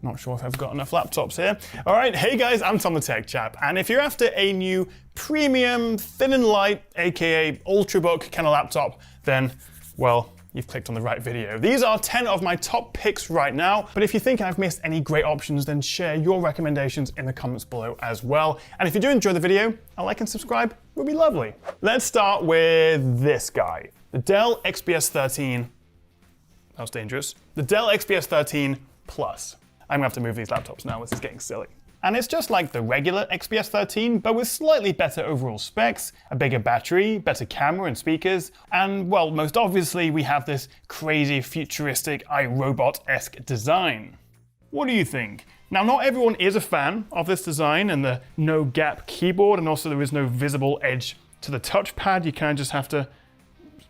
Not sure if I've got enough laptops here. All right, hey guys, I'm Tom the Tech Chap, and if you're after a new premium, thin and light, aka Ultrabook kind of laptop, then, well, you've clicked on the right video. These are 10 of my top picks right now, but if you think I've missed any great options, then share your recommendations in the comments below as well. And if you do enjoy the video, a like and subscribe would be lovely. Let's start with this guy, the Dell XPS 13. That was dangerous. The Dell XPS 13 Plus. I'm gonna have to move these laptops now, this is getting silly. And it's just like the regular XPS 13, but with slightly better overall specs, a bigger battery, better camera and speakers, and well, most obviously we have this crazy futuristic iRobot-esque design. What do you think? Now, not everyone is a fan of this design and the no gap keyboard, and also there is no visible edge to the touchpad. You kind of just have to,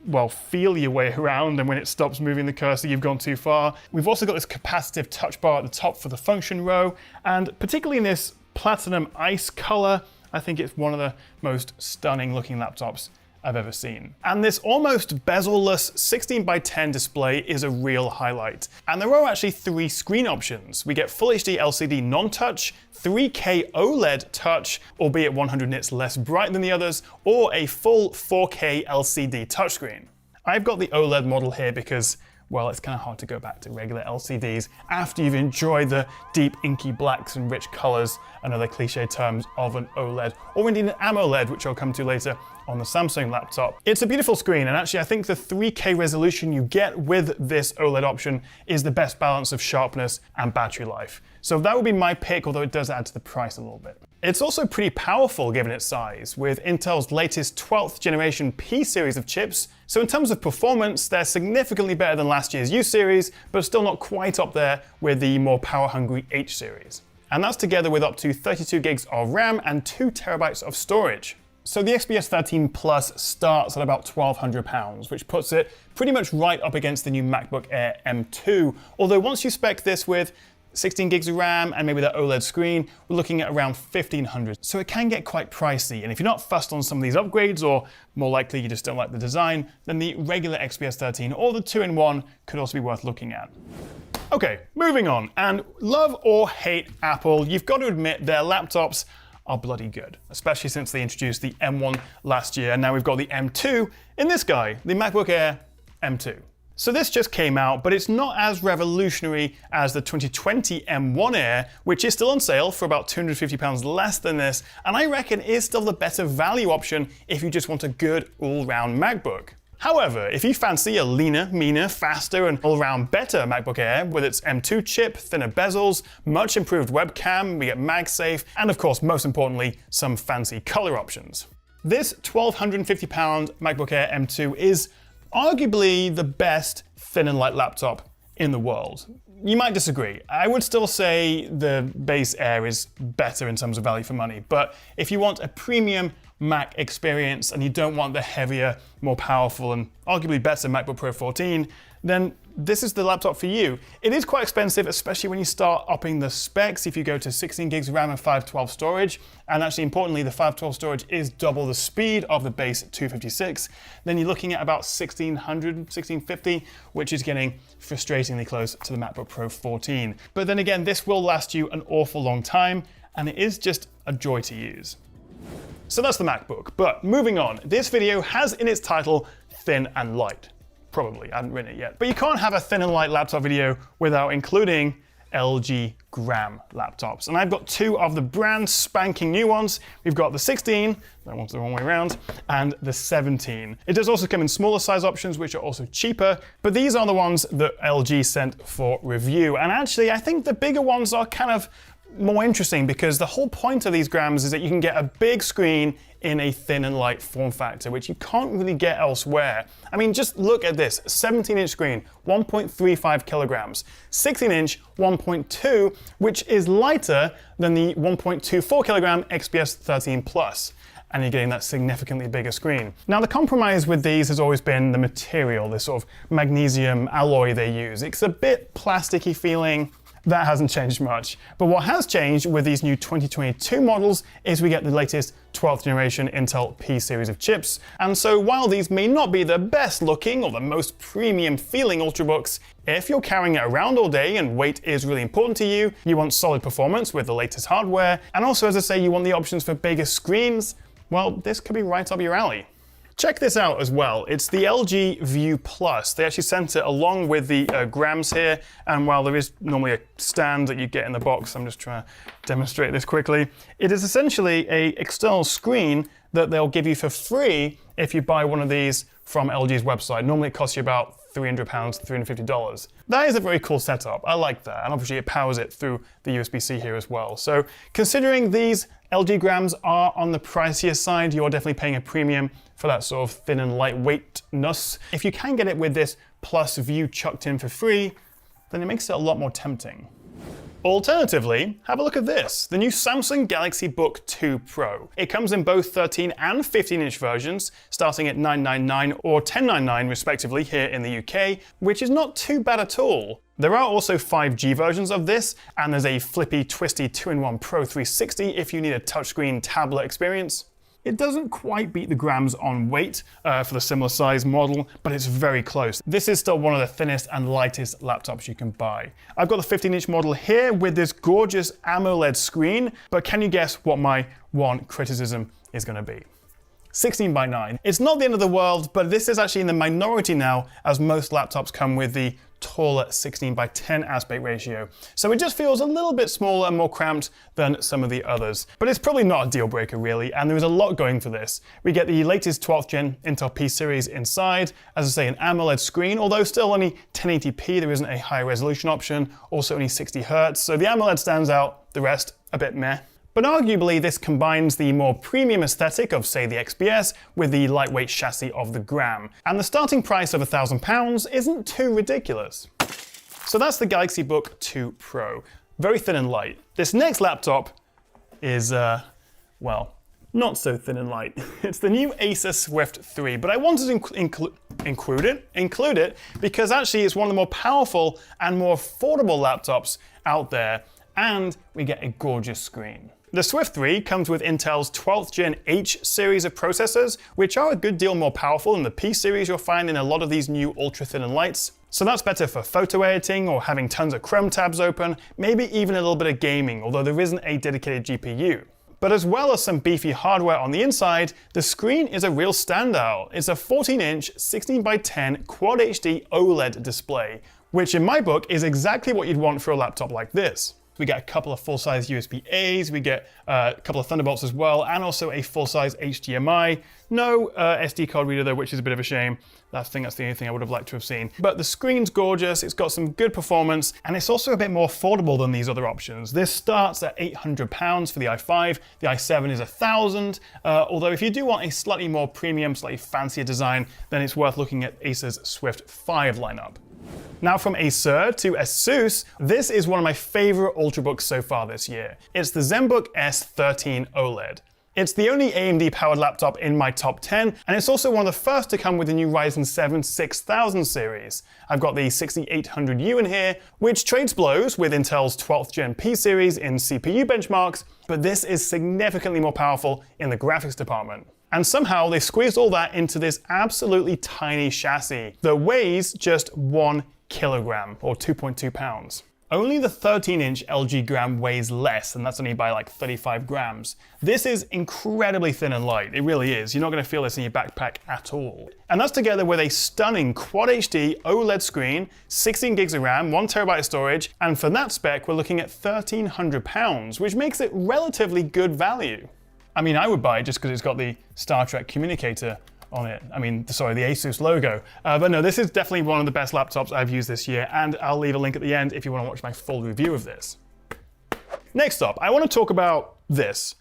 well, feel your way around, and when it stops moving the cursor, you've gone too far. We've also got this capacitive touch bar at the top for the function row, and particularly in this platinum ice color, I think it's one of the most stunning looking laptops I've ever seen. And this almost bezel-less 16:10 display is a real highlight. And there are actually 3 screen options. We get Full HD LCD non-touch, 3K OLED touch, albeit 100 nits less bright than the others, or a full 4K LCD touchscreen. I've got the OLED model here because, well, it's kind of hard to go back to regular LCDs after you've enjoyed the deep inky blacks and rich colors and other cliche terms of an OLED, or indeed an AMOLED, which I'll come to later on the Samsung laptop. It's a beautiful screen, and actually I think the 3K resolution you get with this OLED option is the best balance of sharpness and battery life. So that would be my pick, although it does add to the price a little bit. It's also pretty powerful given its size, with Intel's latest 12th generation P series of chips. So in terms of performance, they're significantly better than last year's U series, but still not quite up there with the more power-hungry H series. And that's together with up to 32 gigs of RAM and 2 terabytes of storage. So the XPS 13 Plus starts at about £1,200, which puts it pretty much right up against the new MacBook Air M2. Although once you spec this with 16 gigs of RAM and maybe that OLED screen, we're looking at around $1,500. So it can get quite pricey. And if you're not fussed on some of these upgrades, or more likely you just don't like the design, then the regular XPS 13 or the 2-in-1 could also be worth looking at. Okay, moving on. And love or hate Apple, you've got to admit their laptops are bloody good, especially since they introduced the M1 last year, and now we've got the M2 in this guy, the MacBook Air M2. So this just came out, but it's not as revolutionary as the 2020 M1 Air, which is still on sale for about £250 less than this, and I reckon is still the better value option if you just want a good all-round MacBook. However, if you fancy a leaner, meaner, faster, and all-round better MacBook Air with its M2 chip, thinner bezels, much improved webcam, we get MagSafe, and of course, most importantly, some fancy color options. This £1,250 MacBook Air M2 is arguably the best thin and light laptop in the world. You might disagree. I would still say the base Air is better in terms of value for money, but if you want a premium Mac experience and you don't want the heavier, more powerful, and arguably better MacBook Pro 14, then this is the laptop for you. It is quite expensive, especially when you start upping the specs. If you go to 16 gigs of RAM and 512 storage, and actually importantly, the 512 storage is double the speed of the base 256, then you're looking at about 1600, 1650, which is getting frustratingly close to the MacBook Pro 14. But then again, this will last you an awful long time, and it is just a joy to use. So that's the MacBook, but moving on, this video has in its title Thin and Light. Probably, I haven't written it yet. But you can't have a thin and light laptop video without including LG Gram laptops. And I've got 2 of the brand spanking new ones. We've got the 16, that one's the wrong way around, and the 17. It does also come in smaller size options, which are also cheaper, but these are the ones that LG sent for review. And actually, I think the bigger ones are kind of more interesting because the whole point of these Grams is that you can get a big screen in a thin and light form factor, which you can't really get elsewhere. I mean, just look at this, 17-inch screen, 1.35 kilograms, 16-inch, 1.2, which is lighter than the 1.24 kilogram XPS 13 Plus. And you're getting that significantly bigger screen. Now, the compromise with these has always been the material, this sort of magnesium alloy they use. It's a bit plasticky feeling, That hasn't changed much. But what has changed with these new 2022 models is we get the latest 12th generation Intel P series of chips. And so while these may not be the best looking or the most premium feeling Ultrabooks, if you're carrying it around all day and weight is really important to you, you want solid performance with the latest hardware, and also, as I say, you want the options for bigger screens, well, this could be right up your alley. Check this out as well. It's the LG View Plus. They actually sent it along with the grams here, and while there is normally a stand that you get in the box, I'm just trying to demonstrate this quickly. It is essentially an external screen that they'll give you for free if you buy one of these from LG's website. Normally it costs you about £300, $350. That is a very cool setup. I like that, and obviously it powers it through the USB-C here as well. So considering these LG grams are on the pricier side, you're definitely paying a premium for that sort of thin and lightweightness. If you can get it with this Plus View chucked in for free, then it makes it a lot more tempting. Alternatively, have a look at this, the new Samsung Galaxy Book 2 Pro. It comes in both 13 and 15-inch versions, starting at $999 or $1099 respectively here in the UK, which is not too bad at all. There are also 5G versions of this, and there's a flippy, twisty 2-in-1 Pro 360 if you need a touchscreen tablet experience. It doesn't quite beat the grams on weight for the similar size model, but it's very close. This is still one of the thinnest and lightest laptops you can buy. I've got the 15-inch model here with this gorgeous AMOLED screen, but can you guess what my one criticism is going to be? 16:9. It's not the end of the world, but this is actually in the minority now, as most laptops come with the taller 16:10 aspect ratio. So it just feels a little bit smaller and more cramped than some of the others. But it's probably not a deal breaker really, and there is a lot going for this. We get the latest 12th gen Intel P series inside, as I say, an AMOLED screen, although still only 1080p, there isn't a high resolution option, also only 60 Hz, so the AMOLED stands out, the rest a bit meh. But arguably this combines the more premium aesthetic of, say, the XPS with the lightweight chassis of the Gram. And the starting price of £1,000 isn't too ridiculous. So that's the Galaxy Book 2 Pro. Very thin and light. This next laptop is, well, not so thin and light. It's the new Acer Swift 3, but I wanted to include it because actually it's one of the more powerful and more affordable laptops out there, and we get a gorgeous screen. The Swift 3 comes with Intel's 12th gen H series of processors, which are a good deal more powerful than the P series you'll find in a lot of these new ultra thin and lights. So that's better for photo editing or having tons of Chrome tabs open, maybe even a little bit of gaming, although there isn't a dedicated GPU. But as well as some beefy hardware on the inside, the screen is a real standout. It's a 14-inch 16:10 Quad HD OLED display, which in my book is exactly what you'd want for a laptop like this. We get a couple of full-size USB-A's, we get a couple of Thunderbolts as well, and also a full-size HDMI. No SD card reader though, which is a bit of a shame. I think that's the only thing I would have liked to have seen. But the screen's gorgeous, it's got some good performance, and it's also a bit more affordable than these other options. This starts at £800 for the i5, the i7 is £1,000, although if you do want a slightly more premium, slightly fancier design, then it's worth looking at Acer's Swift 5 lineup. Now from Acer to ASUS, this is one of my favorite Ultrabooks so far this year. It's the ZenBook S13 OLED. It's the only AMD powered laptop in my top 10, and it's also one of the first to come with the new Ryzen 7 6000 series. I've got the 6800U in here, which trades blows with Intel's 12th gen P series in CPU benchmarks, but this is significantly more powerful in the graphics department. And somehow they squeezed all that into this absolutely tiny chassis that weighs just 1 kilogram or 2.2 pounds. Only the 13-inch LG Gram weighs less, and that's only by like 35 grams. This is incredibly thin and light, it really is. You're not going to feel this in your backpack at all. And that's together with a stunning Quad HD OLED screen, 16 gigs of RAM, 1 terabyte of storage, and for that spec we're looking at £1,300, which makes it relatively good value. I mean, I would buy it just because it's got the Star Trek communicator on it. I mean, sorry, the ASUS logo. But no, this is definitely one of the best laptops I've used this year, and I'll leave a link at the end if you want to watch my full review of this. Next up, I want to talk about this.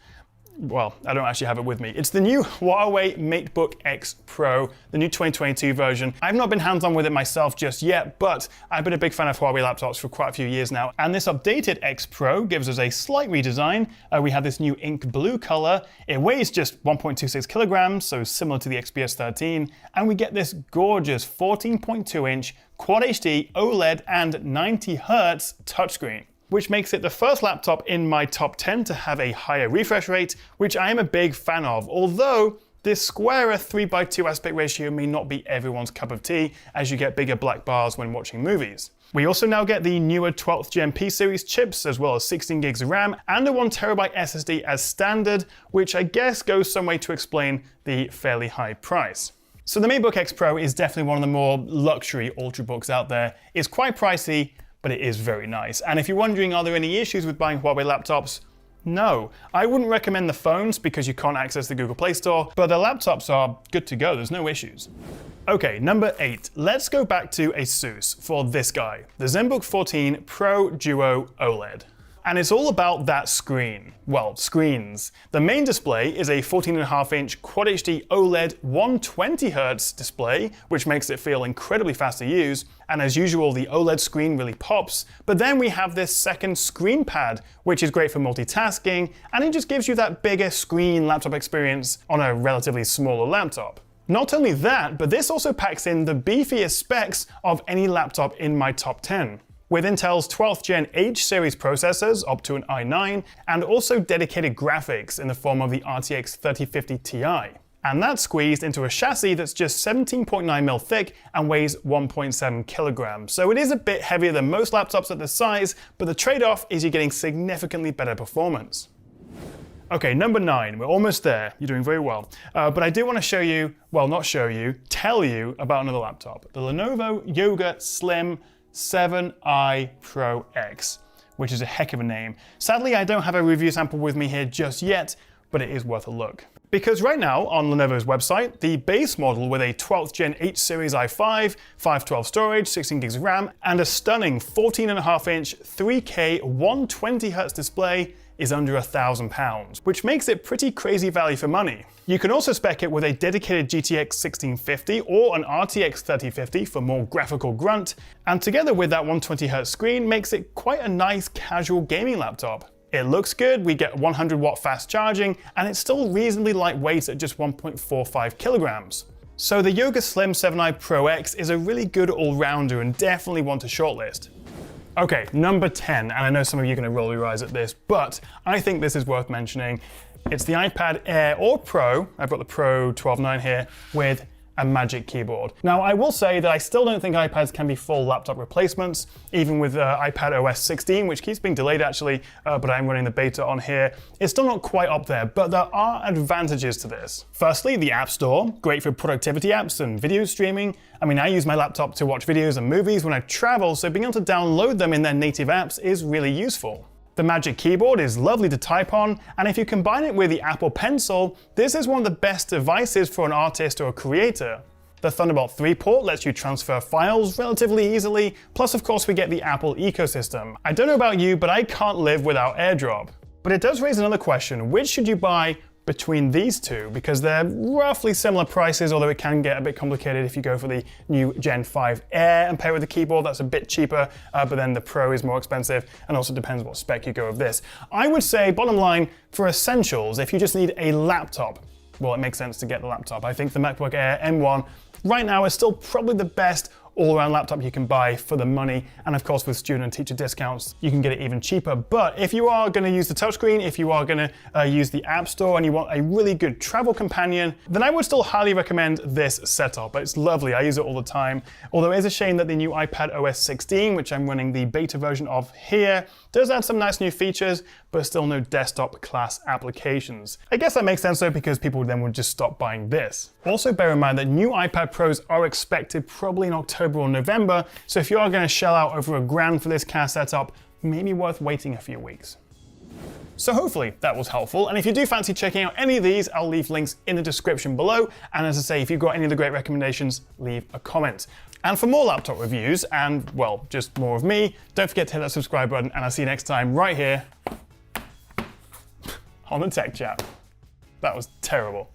Well, I don't actually have it with me. It's the new Huawei MateBook X Pro, the new 2022 version. I've not been hands-on with it myself just yet, but I've been a big fan of Huawei laptops for quite a few years now. And this updated X Pro gives us a slight redesign. We have this new ink blue color. It weighs just 1.26 kilograms, so similar to the XPS 13. And we get this gorgeous 14.2-inch Quad HD OLED and 90 Hz touchscreen. which makes it the first laptop in my top 10 to have a higher refresh rate, which I am a big fan of, although this squarer 3:2 aspect ratio may not be everyone's cup of tea, as you get bigger black bars when watching movies. We also now get the newer 12th Gen P-Series chips, as well as 16 gigs of RAM and a 1TB SSD as standard, which I guess goes some way to explain the fairly high price. So the MacBook X Pro is definitely one of the more luxury ultrabooks out there. It's quite pricey, but it is very nice. And if you're wondering, are there any issues with buying Huawei laptops? No. I wouldn't recommend the phones because you can't access the Google Play Store, but the laptops are good to go, there's no issues. Okay, number 8. Let's go back to ASUS for this guy, the ZenBook 14 Pro Duo OLED. And it's all about that screen. Well, screens. The main display is a 14.5-inch Quad HD OLED 120Hz display, which makes it feel incredibly fast to use. And as usual, the OLED screen really pops. But then we have this second screen pad, which is great for multitasking, and it just gives you that bigger screen laptop experience on a relatively smaller laptop. Not only that, but this also packs in the beefiest specs of any laptop in my top 10. With Intel's 12th Gen H series processors up to an i9, and also dedicated graphics in the form of the RTX 3050 Ti. And that's squeezed into a chassis that's just 17.9mm thick and weighs 1.7 kilograms. So it is a bit heavier than most laptops at this size, but the trade-off is you're getting significantly better performance. Okay, number 9, we're almost there, you're doing very well. But I do want to show you, well not show you, tell you about another laptop. The Lenovo Yoga Slim 7i Pro X, which is a heck of a name. Sadly, I don't have a review sample with me here just yet, but it is worth a look. Because right now, on Lenovo's website, the base model with a 12th Gen H series i5, 512 storage, 16 gigs of RAM, and a stunning 14.5-inch 3K 120Hz display is under £1,000, which makes it pretty crazy value for money. You can also spec it with a dedicated GTX 1650 or an RTX 3050 for more graphical grunt, and together with that 120Hz screen makes it quite a nice casual gaming laptop. It looks good, we get 100-watt fast charging, and it's still reasonably lightweight at just 1.45 kilograms. So the Yoga Slim 7i Pro X is a really good all-rounder and definitely one to shortlist. Okay, number 10, and I know some of you are going to roll your eyes at this, but I think this is worth mentioning. It's the iPad Air or Pro, I've got the Pro 12.9 here, with a Magic Keyboard. Now, I will say that I still don't think iPads can be full laptop replacements, even with iPad OS 16, which keeps being delayed actually, but I'm running the beta on here. It's still not quite up there, but there are advantages to this. Firstly, the App Store, great for productivity apps and video streaming. I mean, I use my laptop to watch videos and movies when I travel, so being able to download them in their native apps is really useful. The Magic Keyboard is lovely to type on, and if you combine it with the Apple Pencil, this is one of the best devices for an artist or a creator. The Thunderbolt 3 port lets you transfer files relatively easily, plus of course we get the Apple ecosystem. I don't know about you, but I can't live without AirDrop. But it does raise another question, which should you buy between these two? Because they're roughly similar prices, although it can get a bit complicated if you go for the new Gen 5 Air and pair with the keyboard. That's a bit cheaper, but then the Pro is more expensive, and also depends what spec you go with this. I would say, bottom line, for essentials, if you just need a laptop, well, it makes sense to get the laptop. I think the MacBook Air M1 right now is still probably the best all-around laptop you can buy for the money, and of course with student and teacher discounts you can get it even cheaper. But if you are going to use the touchscreen, if you are going to use the App Store and you want a really good travel companion, then I would still highly recommend this setup. It's lovely, I use it all the time. Although it is a shame that the new iPad OS 16, which I'm running the beta version of here, does add some nice new features, but still no desktop class applications. I guess that makes sense though, because people then would just stop buying this. Also bear in mind that new iPad Pros are expected probably in October or November, so if you are going to shell out over $1,000 for this CAS setup, maybe worth waiting a few weeks. So hopefully that was helpful, and if you do fancy checking out any of these, I'll leave links in the description below, and as I say, if you've got any of the great recommendations, leave a comment. And for more laptop reviews, and well, just more of me, don't forget to hit that subscribe button, and I'll see you next time right here on the Tech Chat. That was terrible.